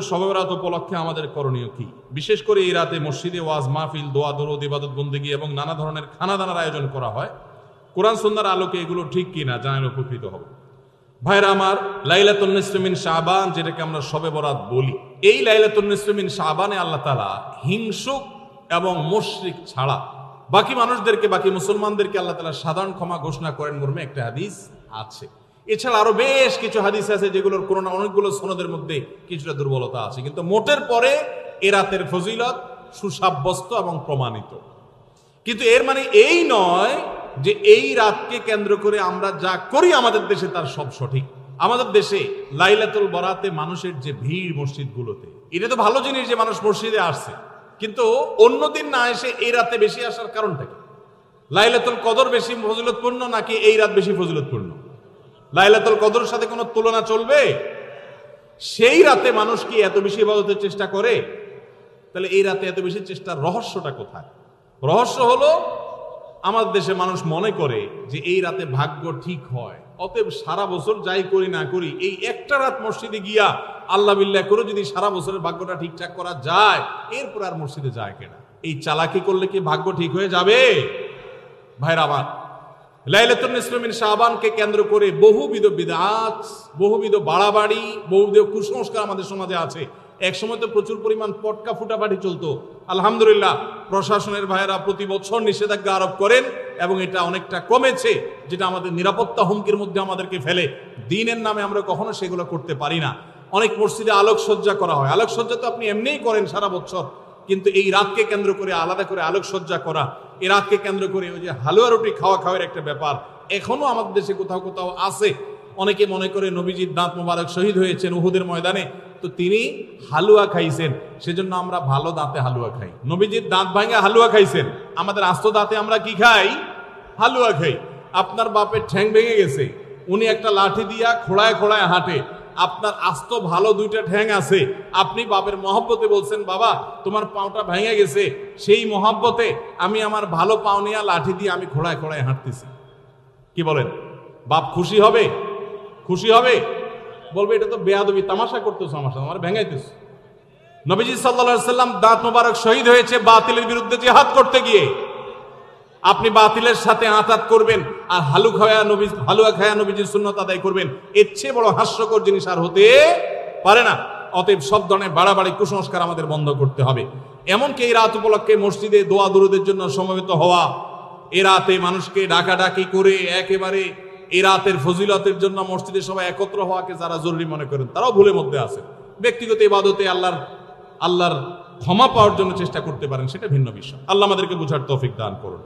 শবে বরাত উপলক্ষে আমাদের করণীয় কি? বিশেষ করে এই রাতে মসজিদে ওয়াজ মাহফিল, দোয়া দরুদ, ইবাদত বন্দেগী এবং নানা ধরনের খানাদানার আয়োজন করা হয়। কোরআন সুন্নাহর আলোকে এগুলো ঠিক কিনা জানালে উপকৃত হব। ভাইরা আমার, লাইলাতুন নিসফি মিন শাবান, যেটাকে আমরা শবে বরাত বলি, এই লাইলাতুন নিসফি মিন শাবানে আল্লাহ তাআলা হিংসুক এবং মুশরিক ছাড়া বাকি মানুষদেরকে, বাকি মুসলমানদেরকে আল্লাহ তাআলা সাধারণ ক্ষমা ঘোষণা করেন মর্মে একটা হাদিস আছে। এছাড়া আরো বেশ কিছু হাদিস আছে যেগুলোর কোনো না অনেকগুলো সনদের মধ্যে কিছুটা দুর্বলতা আছে, কিন্তু মোটের পরে এ রাতের ফজিলত সুসাব্যস্ত এবং প্রমাণিত। কিন্তু এর মানে এই নয় যে এই রাতকে কেন্দ্র করে আমরা যা করি আমাদের দেশে তার সব সঠিক। আমাদের দেশে লাইলাতুল বরাতে মানুষের যে ভিড় মসজিদগুলোতে, এটা তো ভালো জিনিস যে মানুষ মসজিদে আসছে, কিন্তু অন্যদিন না এসে এই রাতে বেশি আসার কারণটা কি? লাইলাতুল কদর বেশি ফজিলতপূর্ণ নাকি এই রাত বেশি ফজিলতপূর্ণ? লাইলাতুল কদরের সাথে কোনো তুলনা চলবে? সেই রাতে মানুষ কি এত বেশি ইবাদতের চেষ্টা করে? তাহলে এই রাতে এত বেশি চেষ্টার রহস্যটা কোথায়? রহস্য হলো আমাদের দেশে মানুষ মনে করে যে এই রাতে ভাগ্য ঠিক হয়, অতএব সারা বছর যাই করি না করি এই একটা রাত মসজিদে গিয়া আল্লাহ বিল্লাহ করে যদি সারা বছরের ভাগ্যটা ঠিকঠাক করা যায়, এরপর আর মসজিদে যায় কেনা। এই চালাকি করলে কি ভাগ্য ঠিক হয়ে যাবে? ভাইরা আমার, লাইলাতুন নিসফি মিন শাবানকে কেন্দ্র করে বহুবিধ বিদআত, বহুবিধ বাড়াবাড়ি, বহুবিধ কুসংস্কার আমাদের সমাজে আছে। এক সময় তো প্রচুর পরিমাণ পটকা ফুটাফাটি চলতো। আলহামদুলিল্লাহ, প্রশাসনের ভাইয়েরা প্রতি বছর নিষেধাজ্ঞা আরোপ করেন এবং এটা অনেকটা কমেছে, যেটা আমাদের নিরাপত্তা হুমকির মধ্যে আমাদেরকে ফেলে। দিনের নামে আমরা কখনো সেগুলো করতে পারি না। অনেক মসজিদে আলোকসজ্জা করা হয়। আলোকসজ্জা তো আপনি এমনিই করেন সারা বছর, কিন্তু এই রাতকে কেন্দ্র করে আলাদা করে আলোকসজ্জা করা, এই রাতকে কেন্দ্র করে ওই যে হালুয়া রুটি খাওয়ার একটা ব্যাপার এখনো আমাদের দেশে কোথাও কোথাও আছে। অনেকে মনে করে নবীজির দাঁত মোবারক শহীদ হয়েছেন উহুদের ময়দানে, তো তিনি হালুয়া খাইছেন, সেজন্য আমরা ভালো দাঁতে হালুয়া খাই। নবীজির দাঁত ভাঙে হালুয়া খাইছেন, আমাদের আস্ত দাঁতে আমরা কি খাই? হালুয়া খাই। আপনার বাপের ঠ্যাং ভেঙে গেছে, উনি একটা লাঠি দিয়া খোড়ায় খোড়ায় হাঁটে, আপনার আস্ত ভালো দুইটা ঠ্যাং আছে, আপনি বাপের মহব্বতে বলছেন বাবা তোমার পাওটা ভেঙে গেছে, সেই মহব্বতে আমি আমার ভালো পাও নিয়ে লাঠি দিয়ে আমি খোড়ায় খোড়ায় হাঁটতেছি। কি বলেন? বাপ খুশি হবে? খুশি হবে? বলবে এটা তো বেয়াদবি, তামাশা করতেছ আমার সাথে, আমার ভেঙাইতেছ। নবীজি সাল্লাল্লাহু আলাইহি সাল্লাম দাঁত মোবারক শহীদ হয়েছে বাতিলের বিরুদ্ধে জিহাদ করতে গিয়ে। আপনি বাতিলের সাথে আঁতাত করবেন আর হালুয়া খায়া নবীজির সুন্নাত আদায় করবেন, এর চেয়ে বড় হাস্যকর জিনিস আর হতে পারে না। অতএব সব ধরনের বাড়াবাড়ি কুসংস্কার আমাদের বন্ধ করতে হবে। এমনকি এই রাত উপলক্ষে মসজিদে দোয়া দরুদের জন্য সমবেত হওয়া, এ রাতে মানুষকে ডাকাডাকি করে একেবারে এই রাতের ফজিলতের জন্য মসজিদে সবাই একত্র হওয়াকে যারা জরুরি মনে করেন তারাও ভুলের মধ্যে আছে। ব্যক্তিগত ইবাদতে আল্লাহর ক্ষমা পাওয়ার জন্য চেষ্টা করতে পারেন, সেটা ভিন্ন বিষয়। আল্লাহ আমাদেরকে বুঝার তৌফিক দান করুন।